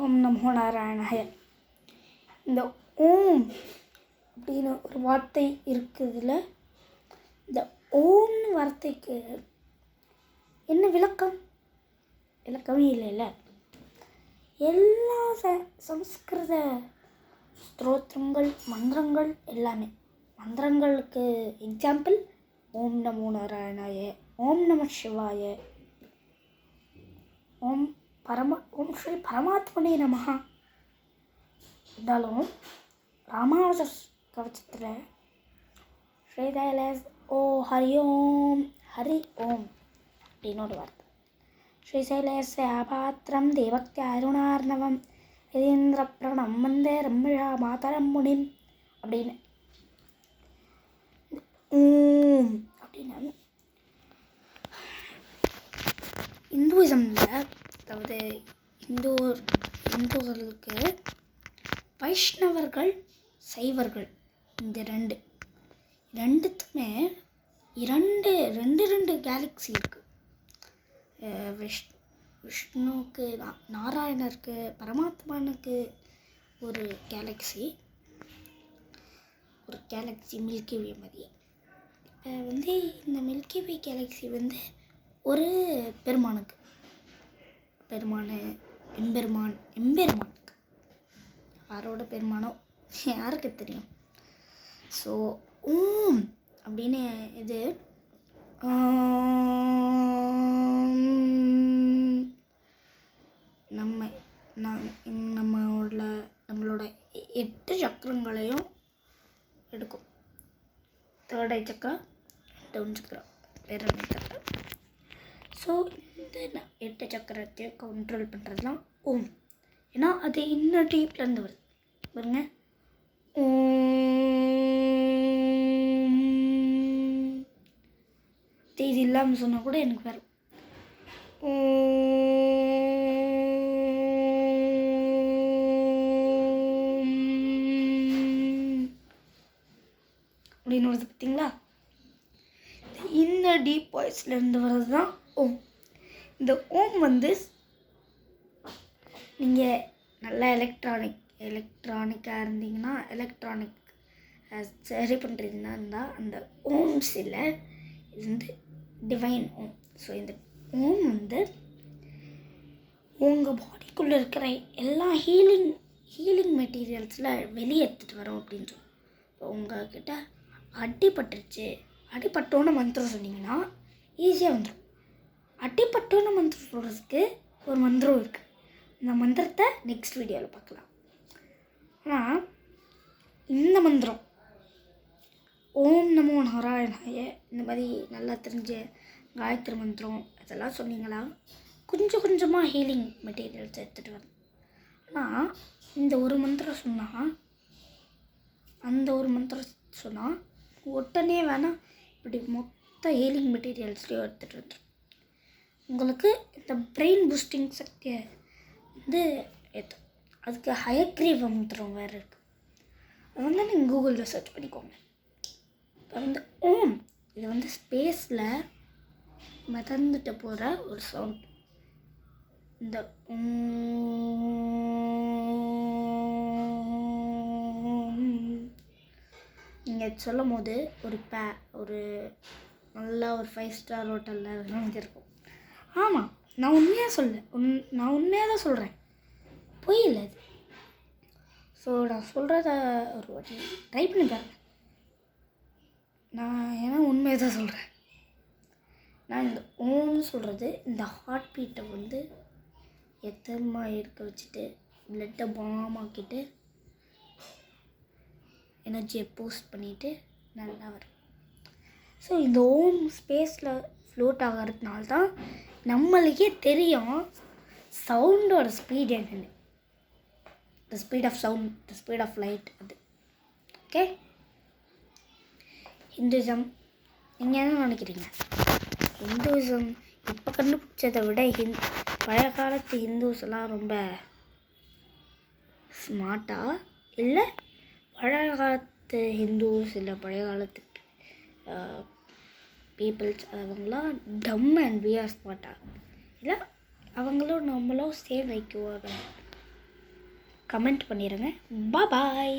ஓம் நமோ நாராயணாய. இந்த ஓம் அப்படின்னு ஒரு வார்த்தை இருக்குதுல, இந்த ஓம்னு வார்த்தைக்கு என்ன விளக்கம்? விளக்கமே இல்லைல்ல. எல்லா சம்ஸ்கிருத ஸ்தோத்திரங்கள், மந்திரங்கள் எல்லாமே. மந்திரங்களுக்கு எக்ஸாம்பிள் ஓம் நமோ நாராயணாய, ஓம் நம சிவாய, ஓம் ஸ்ரீ பரமாத்மனே நமஹா. இருந்தாலும் ராமானுஜ கவச்சத்தில் ஸ்ரீதைலேஸ் ஓ ஹரி ஓம் அப்படின்னு ஒரு வார்த்தை. ஸ்ரீசைலேஸ்ய அபாத்திரம் தேவக்தியருணார்ணவம் யதீந்திர பிரணம் வந்தே ரம்யா மாதரம் முனிம் அப்படின்னு ஓம் அப்படின்னு இந்துவிசமில், அதாவது இந்துக்களுக்கு வைஷ்ணவர்கள், சைவர்கள், இந்த ரெண்டுத்துக்குமே ரெண்டு கேலக்ஸி இருக்குது. விஷ்ணுவுக்கு, நாராயணருக்கு, பரமாத்மானுக்கு ஒரு கேலக்ஸி மில்கி வே மாதிரி. இப்போ இந்த மில்கி வே கேலக்ஸி ஒரு எம்பெருமானுக்கு யாரோட பெருமானோ யாருக்கு தெரியும். ஸோ ஓம் அப்படின்னு இது நம்மளோட 8 சக்கரங்களையும் எடுக்கும். தேர்ட் ஐ சக்கரம், டவுன் சக்கரம், வேறு என்ன சக்கரம். ஸோ இந்த 8 சக்கரத்தையும் கண்ட்ரோல் பண்ணுறதுலாம் ஓம். ஏன்னா அது இன்னும் டீப்லேருந்து வருது பாருங்க. இது இல்லாமல் சொன்னால் கூட எனக்கு வரும். அப்படின்னு வருது பார்த்தீங்களா? இந்த டீப் வாய்ஸ்லேருந்து வர்றது தான் ஓம். இந்த ஓம் நீங்கள் நல்லா எலக்ட்ரானிக்காக இருந்தீங்கன்னா, எலக்ட்ரானிக் சரி பண்ணுறீங்கன்னா இருந்தால் அந்த ஓம்ஸில் இது டிவைன் ஓம். ஸோ இந்த ஓம் உங்கள் பாடிக்குள்ளே இருக்கிற எல்லா ஹீலிங் மெட்டீரியல்ஸில் வெளியே எடுத்துகிட்டு வரோம் அப்படின்னு சொல்லி. இப்போ உங்கள்கிட்ட அடிப்பட்டோன்னு மந்திரம் சொன்னீங்கன்னா ஈஸியாக வந்துடும். அடிப்பட்டோன்னு மந்திரம் சொல்கிறதுக்கு ஒரு மந்திரம் இருக்குது. இந்த மந்திரத்தை நெக்ஸ்ட் வீடியோவில் பார்க்கலாம். ஆனால் இந்த மந்திரம் ஓம் நமோ நாராயணாய, இந்த மாதிரி நல்லா தெரிஞ்ச காயத்ரி மந்திரம் இதெல்லாம் சொன்னீங்களா கொஞ்சம் கொஞ்சமாக ஹீலிங் மெட்டீரியல்ஸ் எடுத்துகிட்டு வரும். ஆனால் இந்த ஒரு மந்திரம் சொன்னால் உடனே வேணால் இப்படி மொத்த ஹீலிங் மெட்டீரியல்ஸ்லேயும் எடுத்துகிட்டு வந்துடும். உங்களுக்கு இந்த பிரெயின் பூஸ்டிங் சக்தியை ஏற்றும். அதுக்கு ஹயக்ரீவ மந்திரம் வேறு இருக்குது. அது நீங்கள் கூகுளில் சர்ச் பண்ணிக்கோங்க. இப்போ ஓம் இது ஸ்பேஸில் மிதந்துட்டு போகிற ஒரு சவுண்ட். இந்த நீங்கள் சொல்லும் போது ஒரு நல்லா ஒரு 5 ஸ்டார் ஹோட்டலில் இருக்கும். ஆமாம், நான் உண்மையாக தான் சொல்கிறேன், பொய் இல்லை அது. ஸோ நான் சொல்கிறத ஒரு வாட்டி ட்ரை பண்ணி பாருங்கள். ஏன்னா உண்மையாக தான் சொல்கிறேன். நான் இந்த ஓம்னு சொல்கிறது இந்த ஹார்ட் பீட்டை எத்தமாக இருக்க வச்சுட்டு பிளட்டை பாம் ஆக்கிட்டு எனர்ஜியை பூஸ்ட் பண்ணிவிட்டு நல்லா வரும். ஸோ இந்த ஓம் ஸ்பேஸில் ஃப்ளோட் ஆகிறதுனால தான் நம்மளுக்கே தெரியும் சவுண்டோட ஸ்பீட் என்னென்னு. The speed of sound, the speed of light. அது ஓகே. ஹிந்துவிசம், நீங்கள் என்ன நினைக்கிறீங்க? ஹிந்துவிசம் இப்போ கண்டுபிடிச்சதை விட பழைய காலத்து ஹிந்துஸ் எல்லாம் ரொம்ப ஸ்மார்ட்டாக, இல்லை பழைய காலத்து ஹிந்துஸ் இல்லை பழைய காலத்து பீப்புள்ஸ் அவங்களாம் டம் அண்ட் வி ஆர் ஸ்மார்ட்டாக, இல்லை அவங்களும் நம்மளும் சேம் ஐக்கியவாக கமெண்ட் பண்ணிடுங்க. பாய்.